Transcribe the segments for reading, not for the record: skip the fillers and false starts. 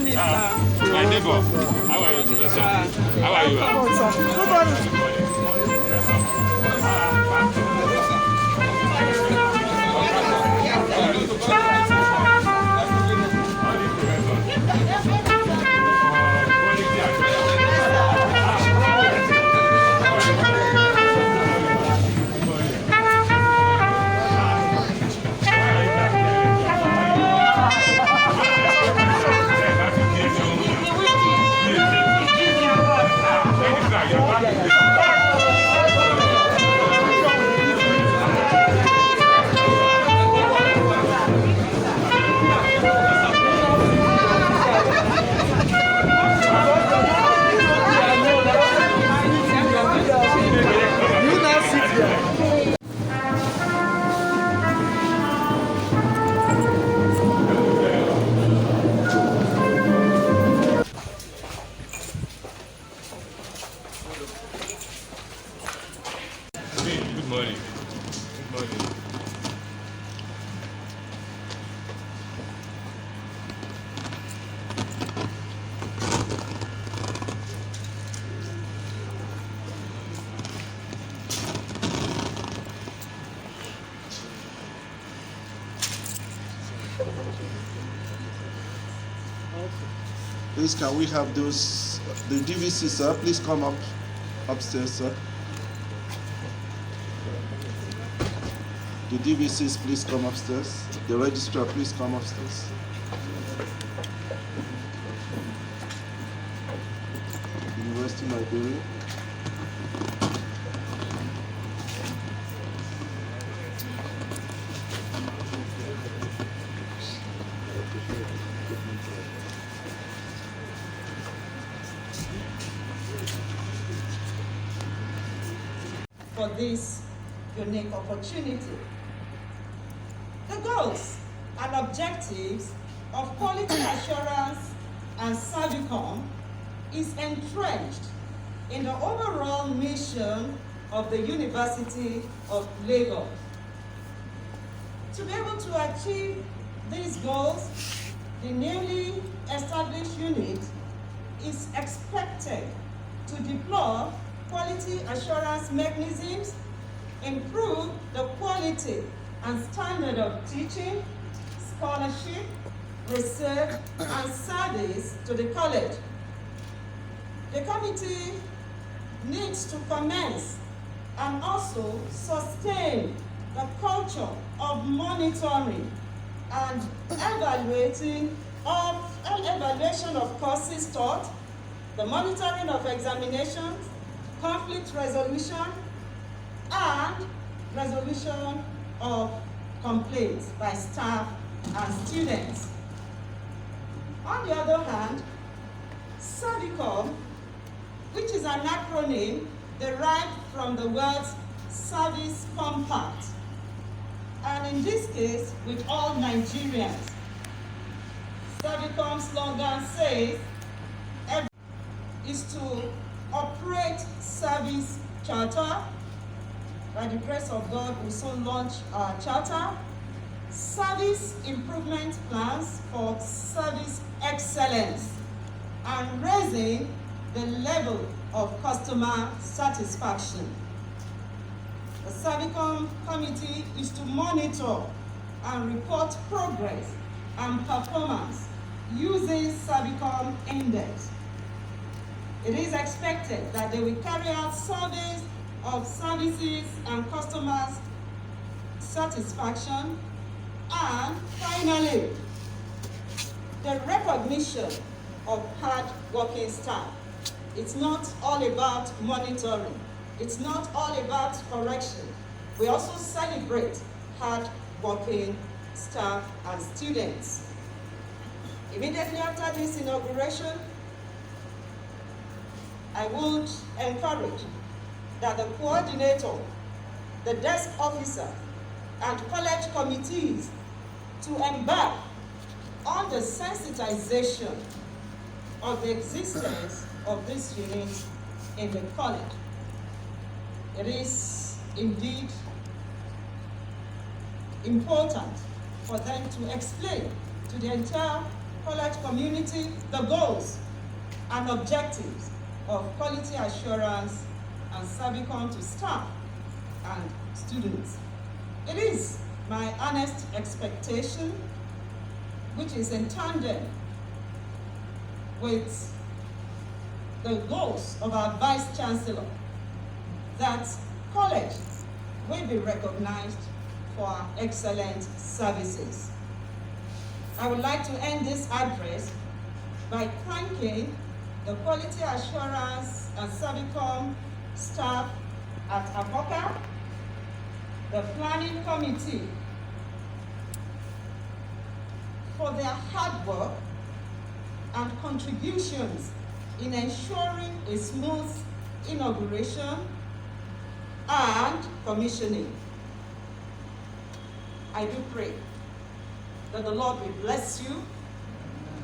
morning, sir. My neighbor, how are you, Professor? How are you? Good morning. Good morning. Good morning. Please, can we have those, the DVC, sir? Please come up upstairs, sir. The DVCs, please come upstairs. The registrar, please come upstairs. University Library. For this unique opportunity. The goals and objectives of quality assurance and Servicom is entrenched in the overall mission of the University of Lagos. To be able to achieve these goals, the newly established unit is expected to deploy quality assurance mechanisms, improve the quality and standard of teaching, scholarship, research, and service to the college. The committee needs to commence and also sustain the culture of monitoring and evaluation of courses taught, the monitoring of examinations, conflict resolution, and resolution of complaints by staff and students. On the other hand, Servicom, which is an acronym derived from the words Service Compact, and in this case, with all Nigerians. Servicom's slogan says, is to operate service charter. By the grace of God, we soon launch our charter. Service improvement plans for service excellence and raising the level of customer satisfaction. The Servicom committee is to monitor and report progress and performance using Servicom Index. It is expected that they will carry out surveys of services and customers' satisfaction, and finally, the recognition of hard-working staff. It's not all about monitoring. It's not all about correction. We also celebrate hard-working staff and students. Immediately after this inauguration, I would encourage that the coordinator, the desk officer, and college committees to embark on the sensitization of the existence of this unit in the college. It is indeed important for them to explain to the entire college community the goals and objectives of quality assurance and Servicom to staff and students. It is my honest expectation, which is in tandem with the goals of our Vice-Chancellor, that college will be recognized for our excellent services. I would like to end this address by thanking the Quality Assurance and Servicom staff at Avoca, the Planning Committee for their hard work and contributions in ensuring a smooth inauguration and commissioning. I do pray that the Lord will bless you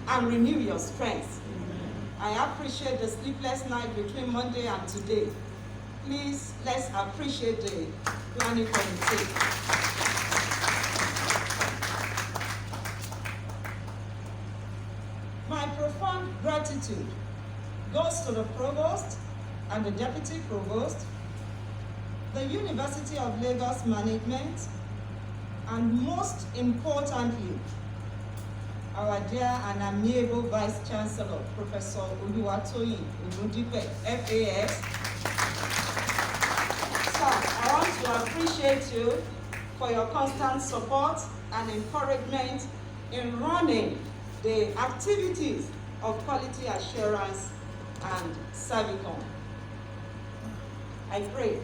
and renew your strength. I appreciate the sleepless night between Monday and today. Please, let's appreciate the planning committee. My profound gratitude goes to the Provost and the Deputy Provost, the University of Lagos Management, and most importantly, our dear and amiable Vice-Chancellor Professor Oluwatoyin Ogundipe, FAS. Sir, I want to appreciate you for your constant support and encouragement in running the activities of quality assurance and Servicom. I pray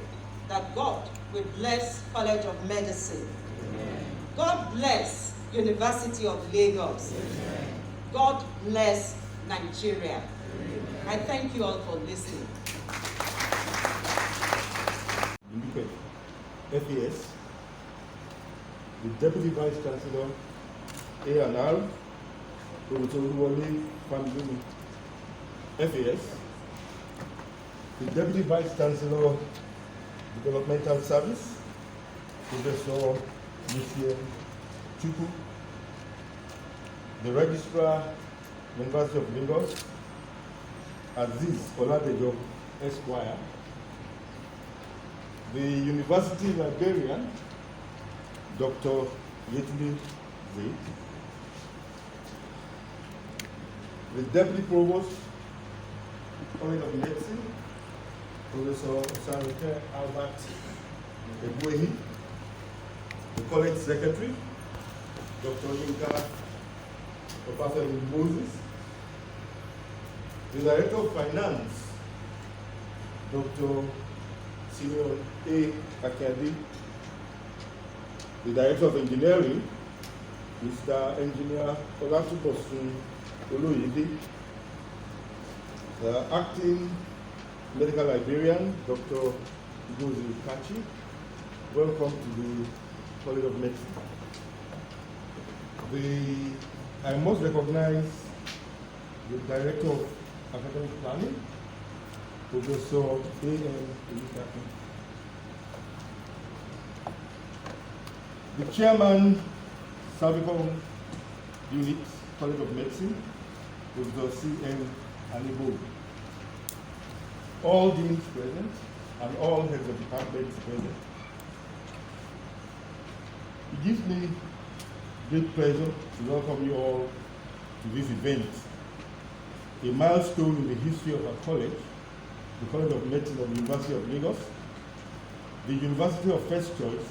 that God will bless College of Medicine. Amen. God bless University of Lagos. Amen. God bless Nigeria. Amen. I thank you all for listening. FAS, the Deputy Vice-Chancellor, A&R, Professor Oluwatoyin T, FAS, the Deputy Vice-Chancellor, Developmental Service, Professor Cmul, the Registrar, University of Lagos, Aziz Oladejo, Esquire, the University Librarian, Dr. Yetunde Zaid, the Deputy Provost, College of Medicine, Professor Sarike Albert Ebwehi, the College Secretary, Dr. Yinka Professor Moses, the Director of Finance, Dr. Cmul Akadi, the Director of Engineering, Mr. Engineer Olatubosun Oloyede, the Acting Medical Librarian, Dr. Igozi Kachi. Welcome to the College of Medicine. I must recognize the Director of Academic Planning, Professor A.M. Oluwatoyin. The Chairman, Servicom Unit, College of Medicine, Professor C.M. Anibo. All deans present and all heads of departments present. It gives me great pleasure to welcome you all to this event, a milestone in the history of our college, the College of Medicine of the University of Lagos, the University of First Choice,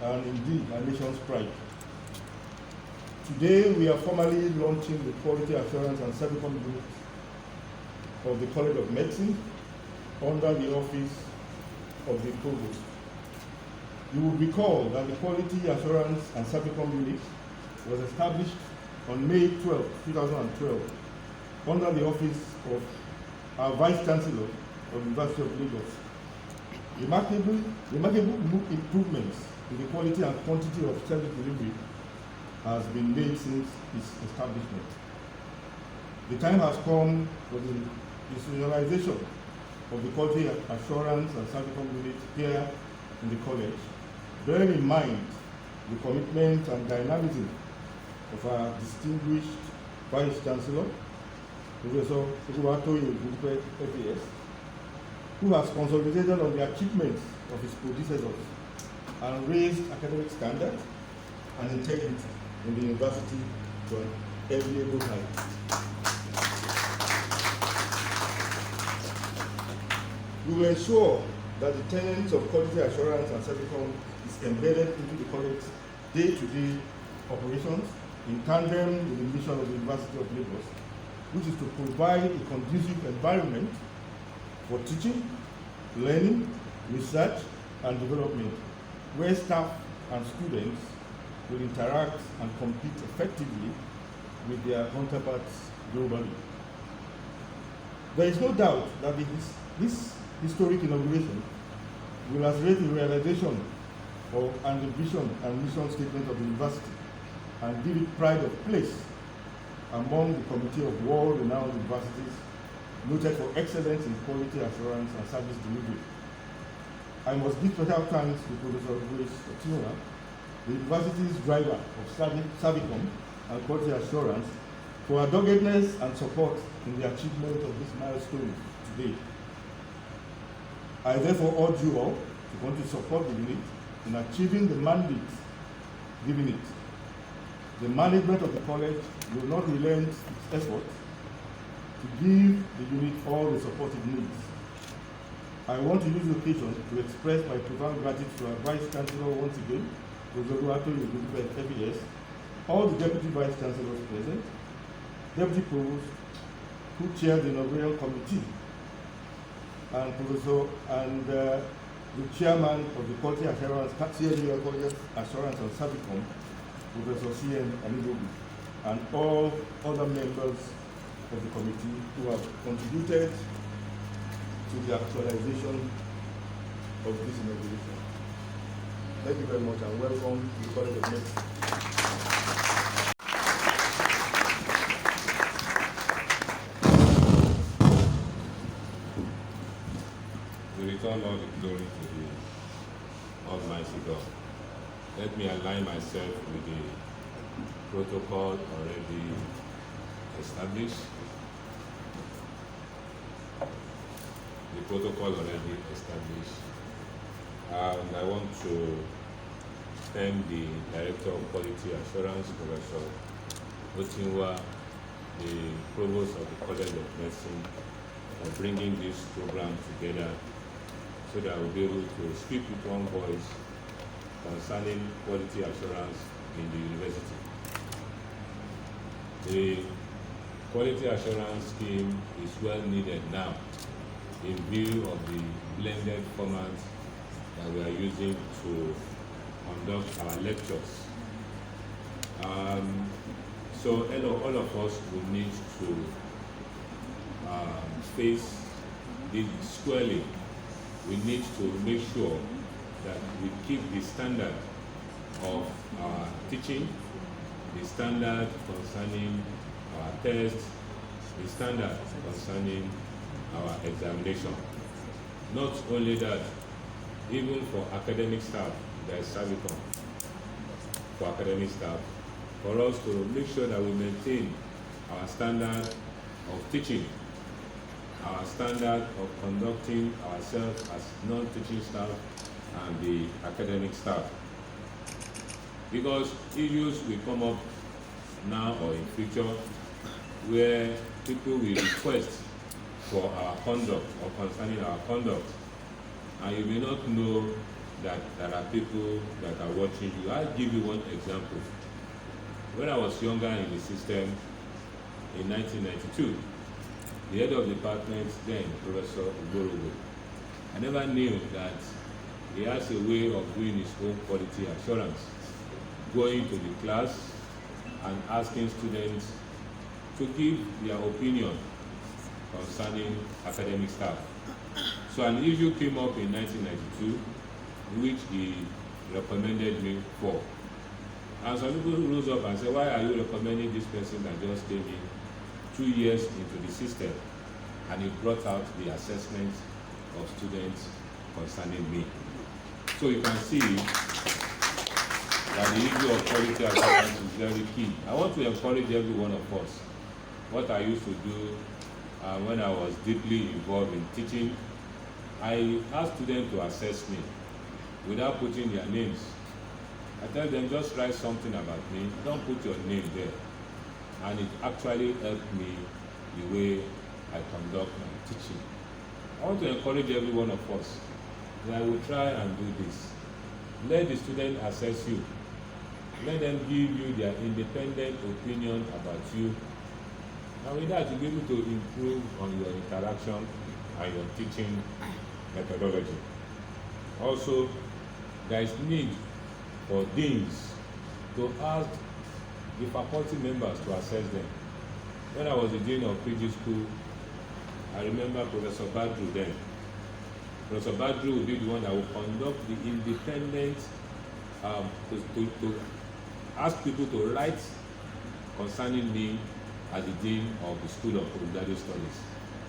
and indeed our nation's pride. Today we are formally launching the Quality Assurance and Servicom Unit of the College of Medicine under the office of the Provost. You will recall that the Quality Assurance and Servicom Unit was established on May 12, 2012 under the office of our Vice-Chancellor of the University of Lagos. Remarkable improvements in the quality and quantity of service delivery has been made since its establishment. The time has come for the institutionalization of the Quality Assurance and Servicom Unit here in the college, bearing in mind the commitment and dynamism of our distinguished Vice-Chancellor Professor Oluwatoyin T, who has consolidated on the achievements of his predecessors and raised academic standards and integrity in the university to an enviable height. We will ensure that the tenets of quality assurance and Servicom is embedded into the college's day-to-day operations in tandem with the mission of the University of Lagos, which is to provide a conducive environment for teaching, learning, research, and development, where staff and students will interact and compete effectively with their counterparts globally. There is no doubt that this historic inauguration will accelerate the realization of and the vision and mission statement of the university and give it pride of place among the committee of world-renowned universities noted for excellence in quality assurance and service delivery. I must give special thanks to Professor Oluwatoyin, the university's driver of Servicom and quality assurance, for her doggedness and support in the achievement of this milestone today. I therefore urge you all to continue to support the unit in achieving the mandate given it. The management of the college will not relent its effort to give the unit all the support it needs. I want to use the occasion to express my profound gratitude to our Vice-Chancellor once again, Professor Oluwatoyin T, all the Deputy Vice-Chancellors present, Deputy Provost, who chaired the Inauguration Committee, and the Chairman of the Quality Assurance, Cmul Quality Assurance and Servicom, Professor Cmul, and all other members of the committee who have contributed to the actualization of this inauguration. Thank you very much and welcome to the College of Medicine. We return all the glory to the Almighty God. Let me align myself with the protocol already established. The protocol already established. And I want to thank the Director of Quality Assurance, Professor Oluwatoyin, the Provost of the College of Medicine, for bringing this program together so that we'll be able to speak with one voice concerning quality assurance in the university. The quality assurance scheme is well needed now in view of the blended format that we are using to conduct our lectures. So all of us will need to face this squarely. We need to make sure that we keep the standard of our teaching, the standard concerning our tests, the standard concerning our examination. Not only that, even for academic staff, there is Servicom for academic staff, for us to make sure that we maintain our standard of teaching, our standard of conducting ourselves as non-teaching staff and the academic staff. Because issues will come up now or in future where people will request for our conduct or concerning our conduct, and you may not know that there are people that are watching you. I'll give you one example. When I was younger in the system in 1992, the head of the department then, Professor Oluwatoyin, I never knew that he has a way of doing his own quality assurance, going to the class and asking students to give their opinion concerning academic staff. So an issue came up in 1992, which he recommended me for. And some people rose up and said, why are you recommending this person that just came in 2 years into the system? And he brought out the assessment of students concerning me. So you can see that the issue of quality assurance is very key. I want to encourage every one of us what I used to do when I was deeply involved in teaching, I ask students to assess me without putting their names. I tell them, just write something about me, don't put your name there. And it actually helped me the way I conduct my teaching. I want to encourage every one of us that I will try and do this. Let the student assess you. Let them give you their independent opinion about you. And with that, you'll be able to improve on your interaction and your teaching methodology. Also, there is need for deans to ask the faculty members to assess them. When I was the dean of PG school, I remember Professor Badru then. Professor Badru would be the one that would conduct the independent, to ask people to write concerning me as the dean of the School of Postgraduate Studies.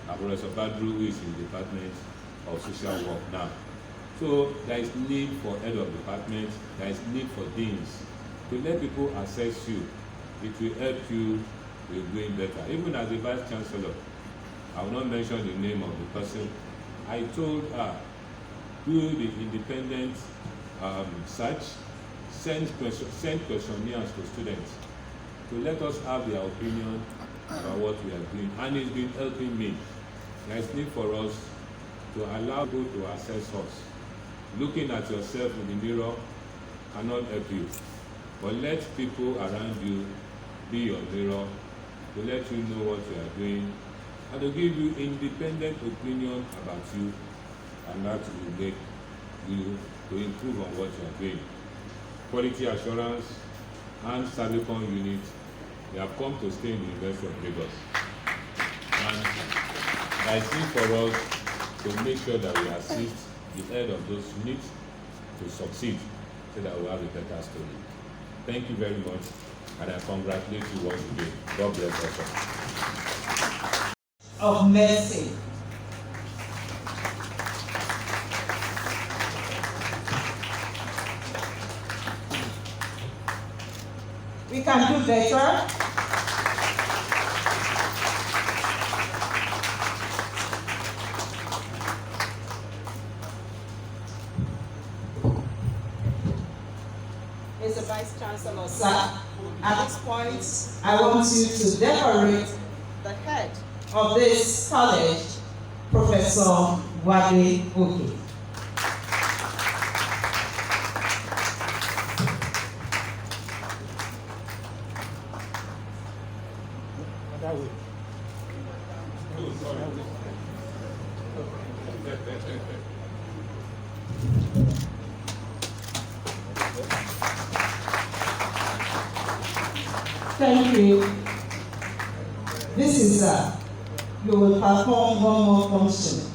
Professor Badru is in the Department of Social Work now. So there is need for head of department, there is need for deans to let people assess you. It will help you with doing better. Even as a Vice-Chancellor, I will not mention the name of the person. I told her, do the independent search, send questionnaires to students to let us have their opinion about what we are doing. And it's been helping me. There is need for us to allow people to assess us. Looking at yourself in the mirror cannot help you. But let people around you be your mirror to let you know what you are doing and to give you independent opinion about you, and that will make you to improve on what you are doing. Quality assurance and Servicom unit, they have come to stay in the University of Lagos. And I think for us to make sure that we assist the head of those units to succeed so that we have a better story. Thank you very much, and I congratulate you once again. God bless us all. Of mercy. We can do better. Mr. Vice-Chancellor, Sir, at this point, I want you to decorate the head of this college, Professor Oluwatoyin T. Thank you. This is you will perform one more function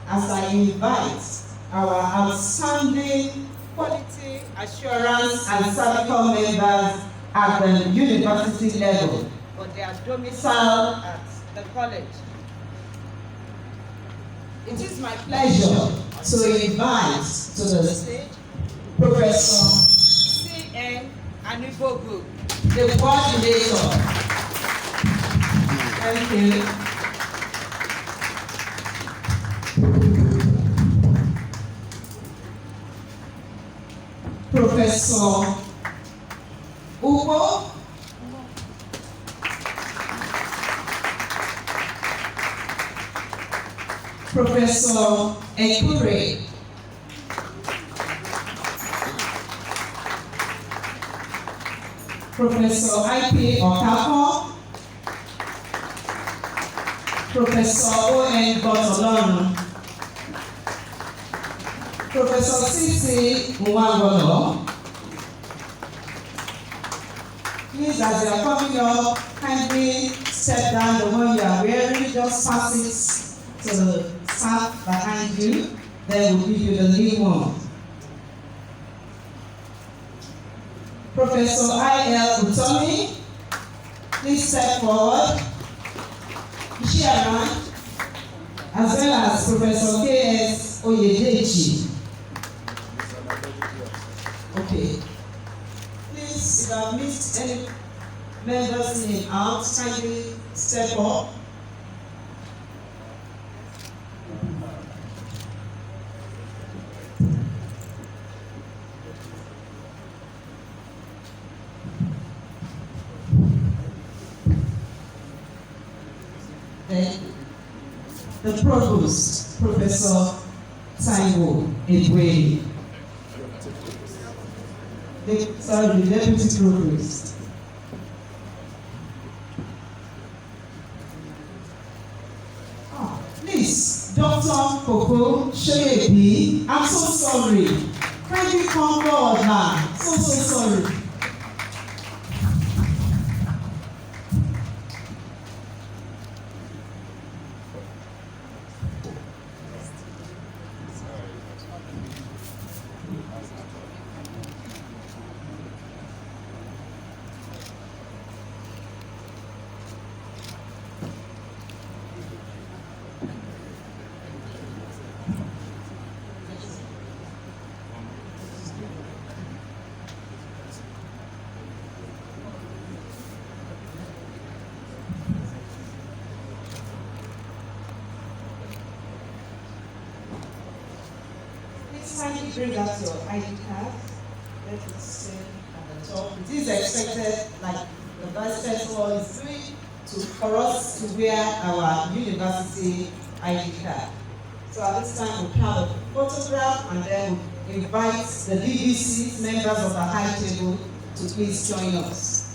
as I invite our outstanding quality assurance and Servicom members at the university level for their domicile at the college. It is my pleasure to invite to the stage Professor C.N. Anibogu, the coordinator. Thank you. Professor Ugo, Professor Ekure, Professor I.P. Okafor, Professor O.N. Botolonu, Professor C.C. Nwagolo. Please, as you are coming up, kindly step down the one you are wearing, just pass it to the staff behind you, then we'll give you the new one. Professor I.L. Utomi, please step forward. Chairman, as well as Professor K.S. Oyedeji. Okay. Please, if I missed any member's name out, kindly step up. Then the Provost, Professor Cmul. The Deputy Provost. Please, Dr. Koko Shoyebi, I'm so sorry. Kindly come forward now. So sorry. Kindly bring out your ID card. Let it stay at the top. It is expected, like the Vice-Chancellor is doing, for us to wear our university ID card. So at this time, we'll have a photograph and then we'll invite the DVC members of the high table to please join us.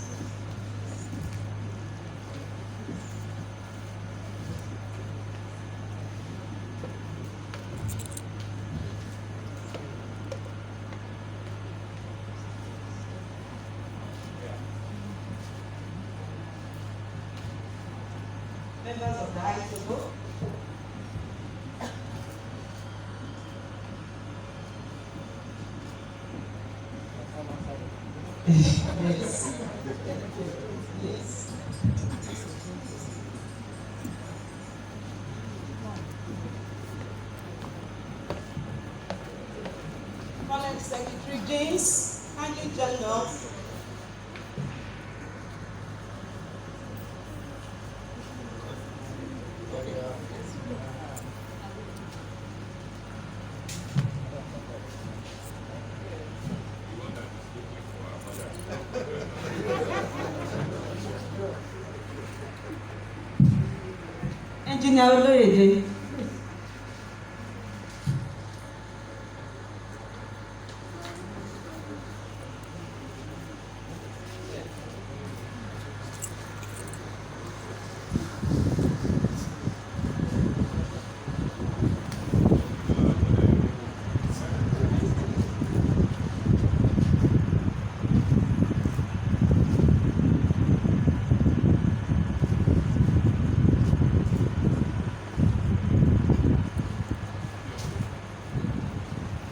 Members of the high table. Yes. Yes. College Secretary James, kindly join us. Inaugurated.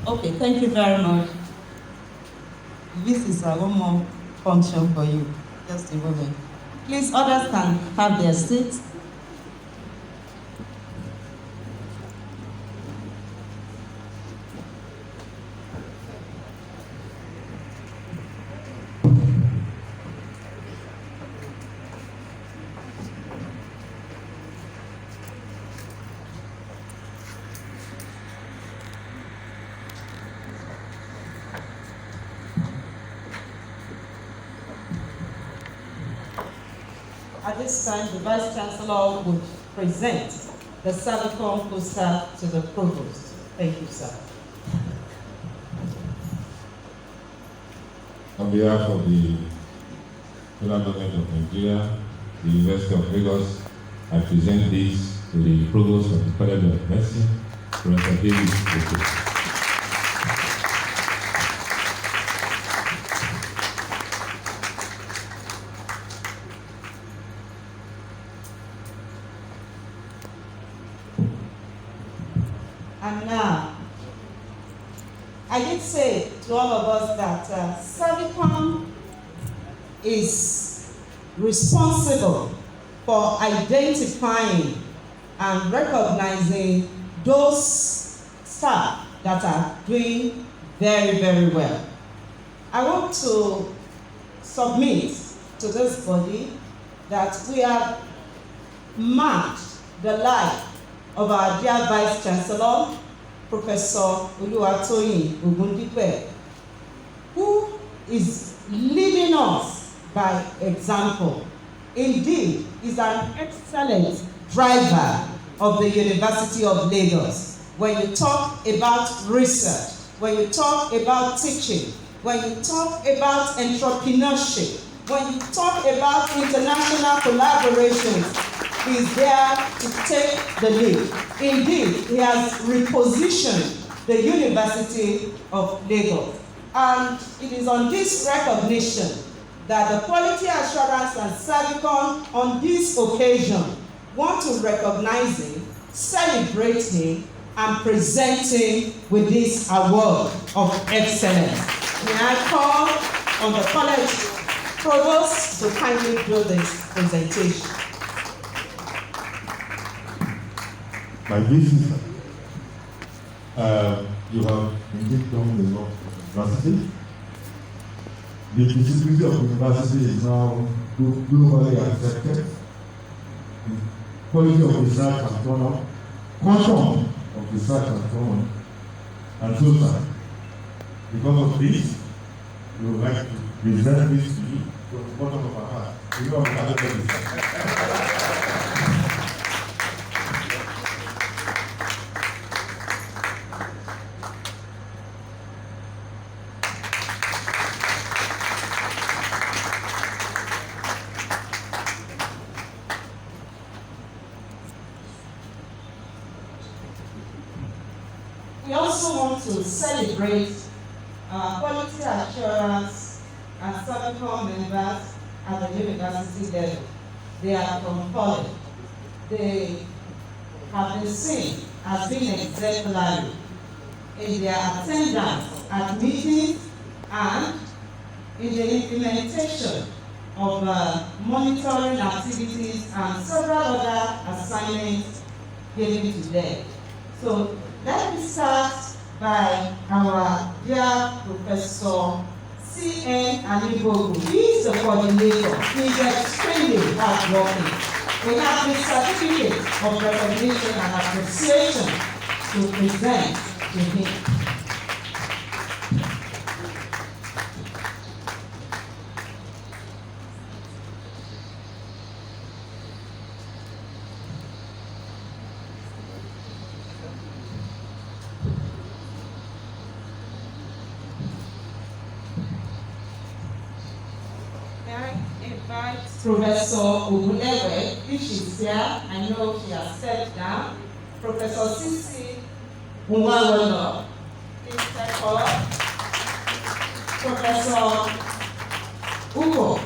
Okay, thank you very much. This is one more function for you. Just a moment. Please, others can have their seats. At this time, the Vice-Chancellor would present the Servicom poster to the Provost. Thank you, sir. On behalf of the Federal Government of Nigeria, the University of Lagos, I present this to the Provost of the College of Medicine, Professor David. And now, I did say to all of us that Servicom is responsible for identifying and recognizing those staff that are doing very, very well. I want to submit to this body that we are marked the life of our dear Vice-Chancellor Professor Oluwatoyin Ogundipe, who is leading us by example. Indeed, is an excellent driver of the University of Lagos. When you talk about research, when you talk about teaching, when you talk about entrepreneurship, when you talk about international collaborations, he is there to take the lead. Indeed, he has repositioned the University of Lagos. And it is on this recognition that the Quality Assurance and Servicom on this occasion want to recognize him, celebrate him, and present him with this award of excellence. May I call on the college provost to kindly do this presentation. My dear sister, you have indeed done the work of the university. The visibility of the university is now globally accepted. The quality of research has gone up, quantum of research has gone up, and so on. Because of this, we would like to present this to you from the bottom of our heart. We know how to do this. We also want to celebrate quality assurance and Servicom members at the university level. They are from college. They have been seen as being exemplary in their attendance at meetings and in the implementation of monitoring activities and several other assignments given to them. So let me start by our dear Professor Cmul. He is the coordinator. He is extremely hardworking. We have the certificate of recognition and appreciation to present to him. Professor Ogundipe, if she's here, I know she has stepped down. Professor Sisi Unwawono, please step forward. Professor Ugo,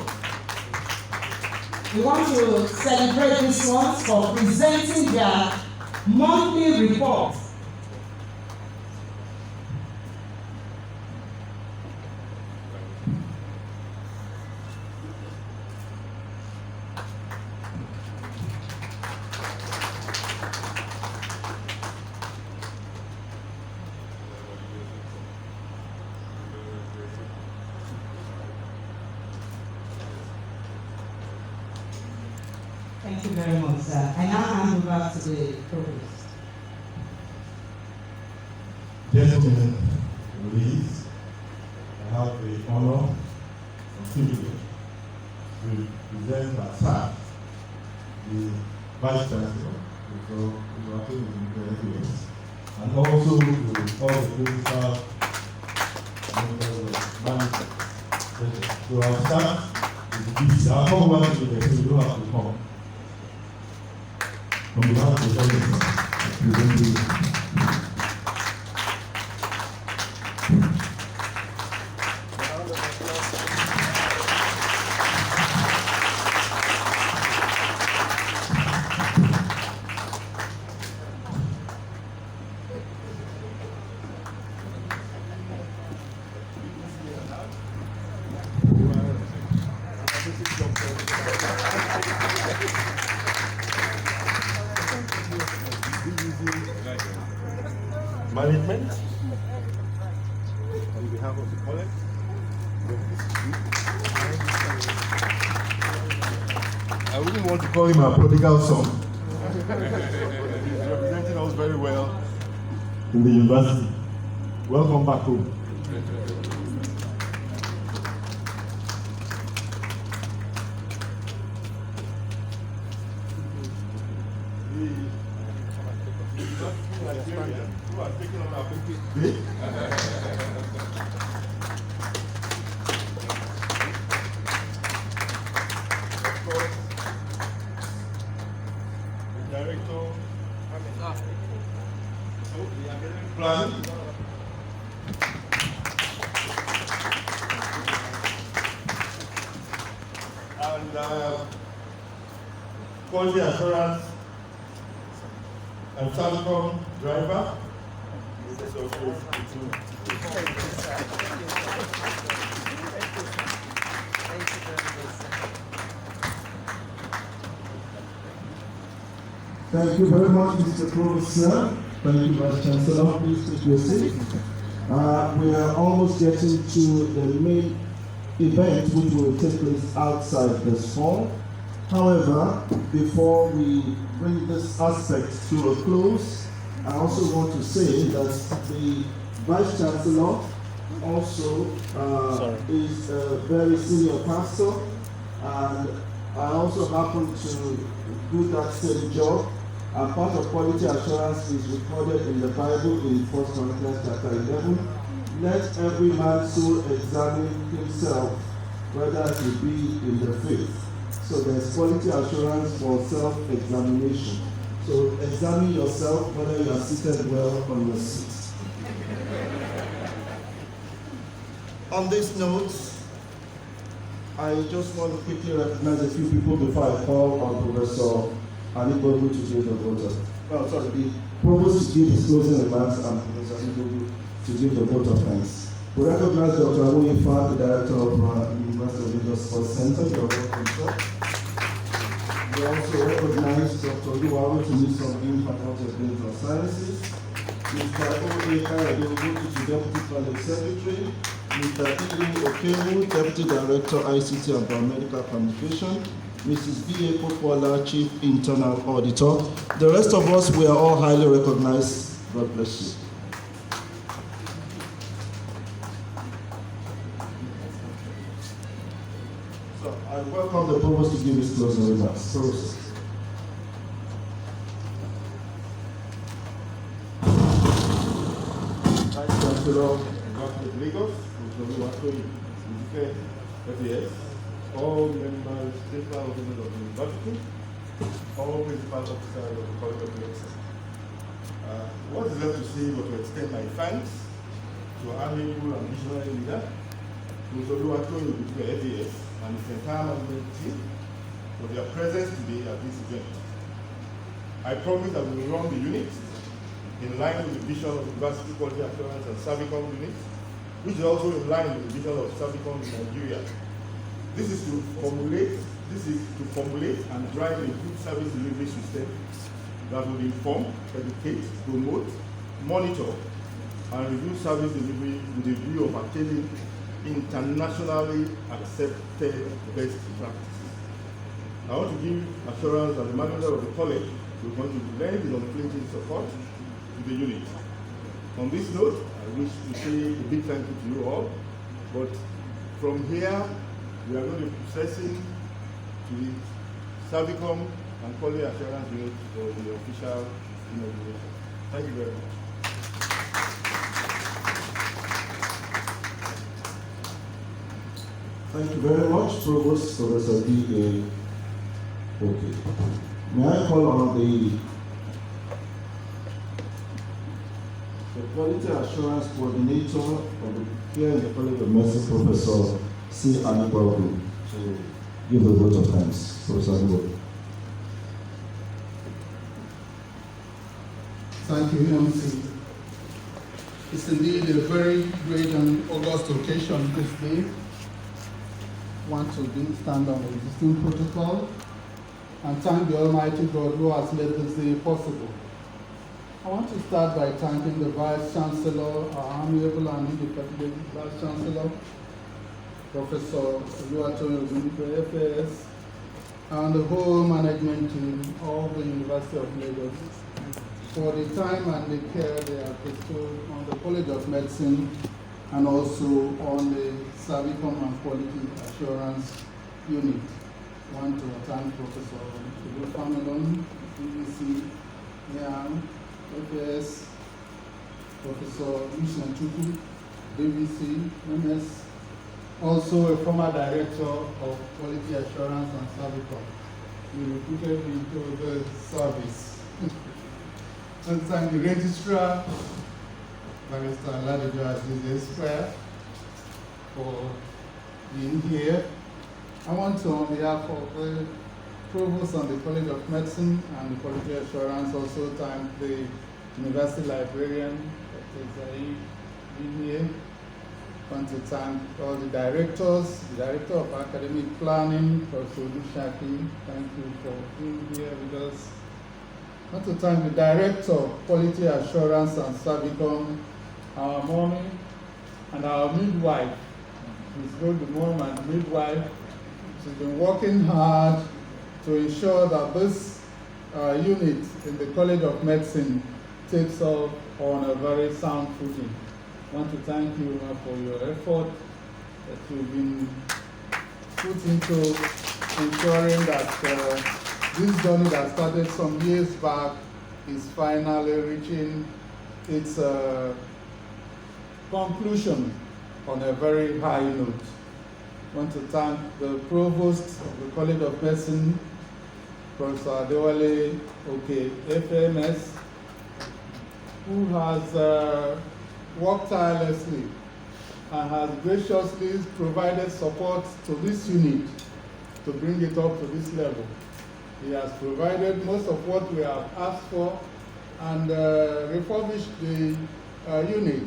we want to celebrate these ones for presenting their monthly report. Thank you very much, sir. I now hand over to the provost. Gentlemen, ladies, I have the honor and privilege to present as such the Vice-Chancellor, Professor Oluwatoyin T, and also to all the principal members of management. So I'll start with the PC. I'll come over to the so you don't have to come. On behalf of the Servicom, I present you. Management, on behalf of the college, I wouldn't didn't want to call him a prodigal son. He's representing us very well in the university. Welcome back home. Plan. And quality assurance and Servicom driver. Thank you very much, Mr. Professor. Thank you, Vice-Chancellor. Please take your seat. We are almost getting to the main event, which will take place outside this hall. However, before we bring this aspect to a close, I also want to say that the Vice-Chancellor also is a very senior pastor, and I also happen to do that same job. And part of quality assurance is recorded in the Bible in 1 Corinthians chapter 11. Let every man so examine himself, whether he be in the faith. So there's quality assurance for self-examination. So examine yourself whether you are seated well on your seat. On this note, I just want to quickly recognize a few people before I call on Professor Oluwatoyin to give the vote. The Provost to give his closing remarks and Professor Oluwatoyin to give the vote of thanks. We recognize Dr. Ogundipe, the Director of University of Lagos Sports Center. You're welcome, sir. We also recognize Dr. Oluwatoyin T, Faculty of Business and Sciences. Mr. Ogundipe, the Deputy College Secretary. Mr. Cmul, Deputy Director, ICT and Biomedical Communication. Mrs. B.A. Popola, Chief Internal Auditor. The rest of us, we are all highly recognized. God bless you. So I welcome the Provost to give his closing remarks. Provost. Vice-Chancellor of Lagos, Professor Oluwatoyin T, all members, principal officers of the university, all principal officers of the College of Medicine. What is left to say but to extend my thanks to our amiable and visionary leader, Professor Oluwatoyin T, and his entire management team for their presence today at this event. I promise that we will run the unit in line with the vision of University Quality Assurance and Servicom unit, which is also in line with the vision of Servicom in Nigeria. This is to formulate and drive a good service delivery system that will inform, educate, promote, monitor, and review service delivery with a view of attaining internationally accepted best practices. I want to give assurance that the manager of the college will continue to lend his unflinching support to the unit. On this note, I wish to say a big thank you to you all, but from here, we are going to be processing to the Servicom and Quality Assurance Unit for the official inauguration. Thank you very much. Thank you very much, Provost Professor D. Okay. May I call on the Quality Assurance Coordinator here in the College of Medicine, Professor C. Inaugurates, to give the vote of thanks. Professor Inaugurates. Thank you, MC. It's indeed a very great and august occasion this day. Want to stand on the existing protocol and thank the Almighty God who has made this day possible. I want to start by thanking the Vice-Chancellor, our amiable and independent Vice-Chancellor, Professor Oluwatoyin T, FAS, and the whole management team of the University of Lagos for the time and the care they have bestowed on the College of Medicine and also on the Servicom and Quality Assurance Unit. I want to thank Professor Oluwatoyin, BBC, Yang, FS, Professor Oluwatoyin, BBC, MS, also a former director of Quality Assurance and Servicom. He recruited me to the service. And thank the registrar, Barrister Ladijo Aziz Esquire, for being here. I want to, on behalf of the Provost and the College of Medicine and the Quality Assurance, also thank the University Librarian, Dr. Zaid Biniye. I want to thank all the directors, the Director of Academic Planning, Professor Oluwatoyin. Thank you for being here with us. I want to thank the Director of Quality Assurance and Servicom, our mommy, and our midwife. She's both the mom and midwife. She's been working hard to ensure that this unit in the College of Medicine takes off on a very sound footing. I want to thank you for your effort that you've been put into ensuring that this journey that started some years back is finally reaching its conclusion on a very high note. I want to thank the Provost of the College of Medicine, Professor Adewale Oke, FMS, who has worked tirelessly and has graciously provided support to this unit to bring it up to this level. He has provided most of what we have asked for and refurbished the unit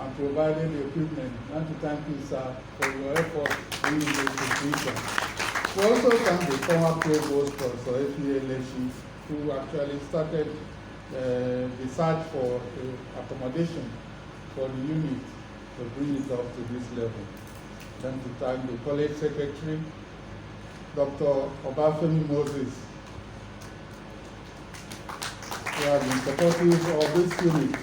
and provided the equipment. I want to thank you, sir, for your effort in this institution. We also thank the former Provost, Professor F.E.A. Leshi, who actually started the search for accommodation for the unit to bring it up to this level. Then to thank the College Secretary, Dr. Obafemi Moses, who has been supportive of this unit.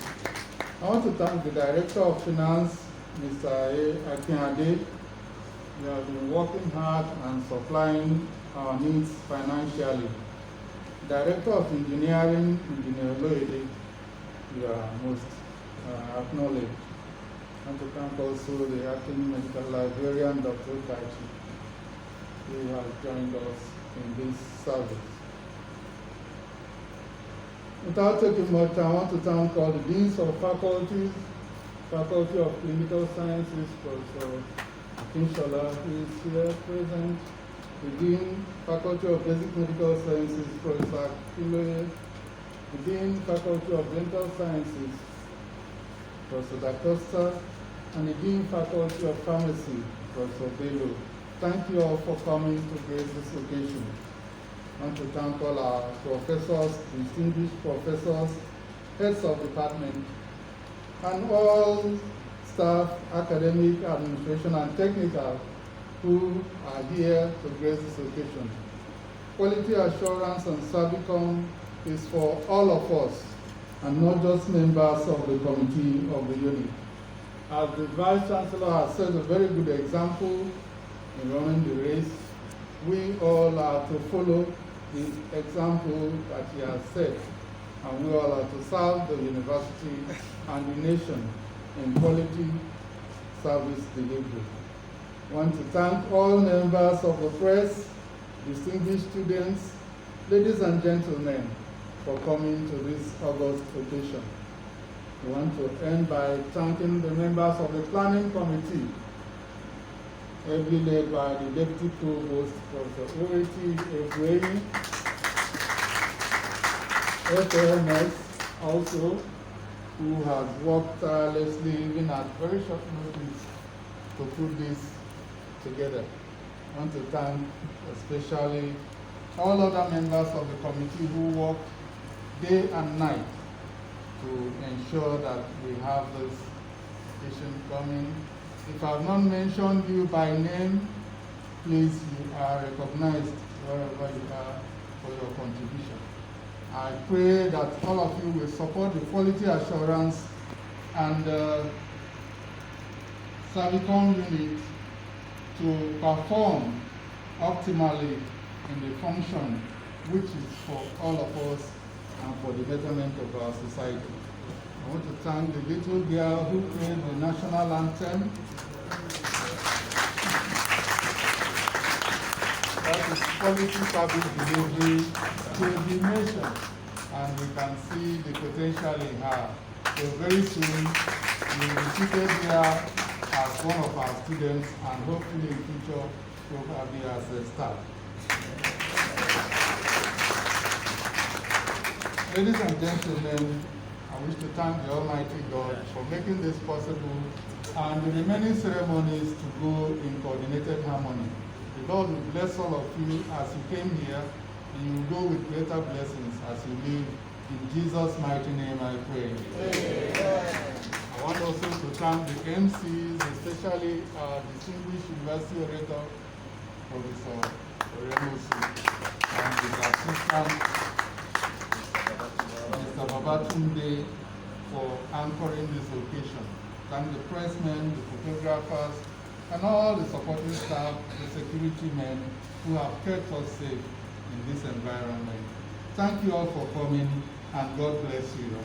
I want to thank the Director of Finance, Mr. Akinade. You have been working hard and supplying our needs financially. Director of Engineering, Engineer Oloyede, you are most acknowledged. And to thank also the acting medical librarian, Dr. Kachi, who has joined us in this service. Without taking much time, I want to thank all the deans of faculties, Faculty of Clinical Sciences, Professor Akinshola, who is here present, the Dean, Faculty of Basic Medical Sciences, Professor Kiloye, the Dean, Faculty of Dental Sciences, Professor Dacosta, and the Dean, Faculty of Pharmacy, Professor Bello. Thank you all for coming to grace this occasion. I want to thank all our professors, distinguished professors, heads of department, and all staff, academic, administration, and technical who are here to grace this occasion. Quality assurance and Servicom is for all of us and not just members of the committee of the unit. As the Vice-Chancellor has set a very good example in running the race, we all are to follow the example that he has set, and we all are to serve the university and the nation in quality service delivery. I want to thank all members of the press, distinguished students, ladies and gentlemen, for coming to this august occasion. I want to end by thanking the members of the planning committee, ably led by the Deputy Provost, Professor Oluwatoyin T, FMS also, who has worked tirelessly even at very short notice to put this together. I want to thank especially all other members of the committee who worked day and night to ensure that we have this session coming. If I have not mentioned you by name, please, you are recognized wherever you are for your contribution. I pray that all of you will support the quality assurance and Servicom unit to perform optimally in the function which is for all of us and for the betterment of our society. I want to thank the little girl who played the national anthem. That is quality service delivery to the nation, and we can see the potential in her. So very soon, we will be seated here as one of our students, and hopefully in future, probably as a staff. Ladies and gentlemen, I wish to thank the Almighty God for making this possible and the remaining ceremonies to go in coordinated harmony. The Lord will bless all of you as you came here, and you will go with greater blessings as you live. In Jesus' mighty name I pray. Amen. I want also to thank the MCs, especially our distinguished University Orator, Professor Oluwatoyin, and his assistant, Mr. Babatunde, for anchoring this occasion. Thank the pressmen, the photographers, and all the supporting staff, the security men who have kept us safe in this environment. Thank you all for coming, and God bless you all.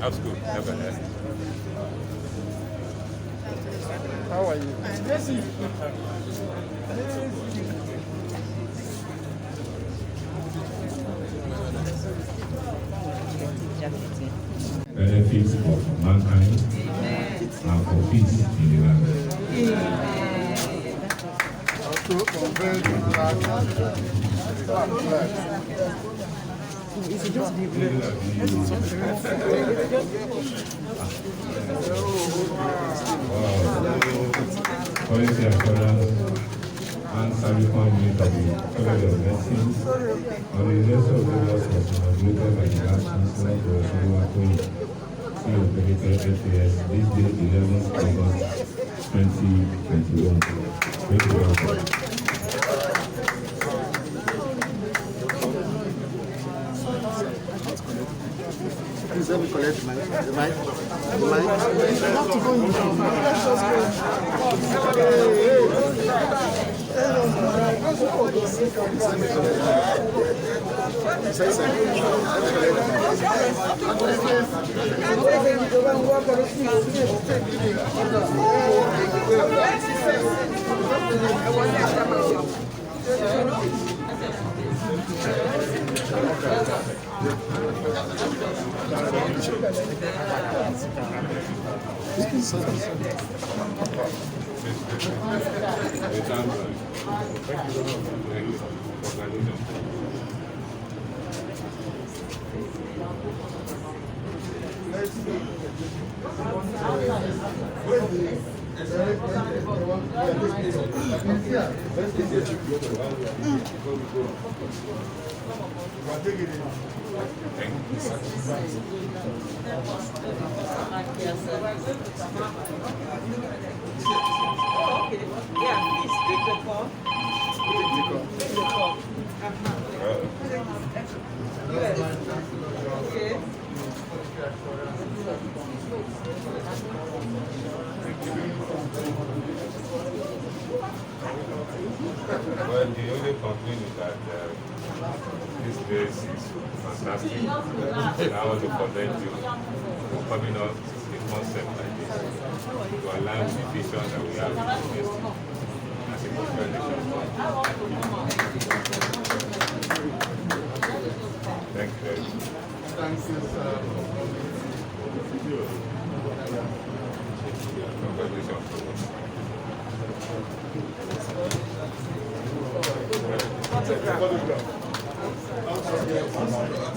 That's good. Never had. How are you? Benefits of mankind and for peace in the land. Quality assurance and Servicom unit of the College of Medicine on the University of Lagos was inaugurated by the Vice-Chancellor Professor Oluwatoyin T of FAS this day, 11th August 2021. Thank you very much. Please let me collect the mic. The mic. You have to go in. Let's just Yeah, please pick the call. Pick the call. Yes. Okay. Well, the only complaint is that this place is fantastic. I want to commend you for coming up with a concept like this to align with the vision that we have in the university as a professional nation. Thank you very much. Thank you, sir. Congratulations. Photograph.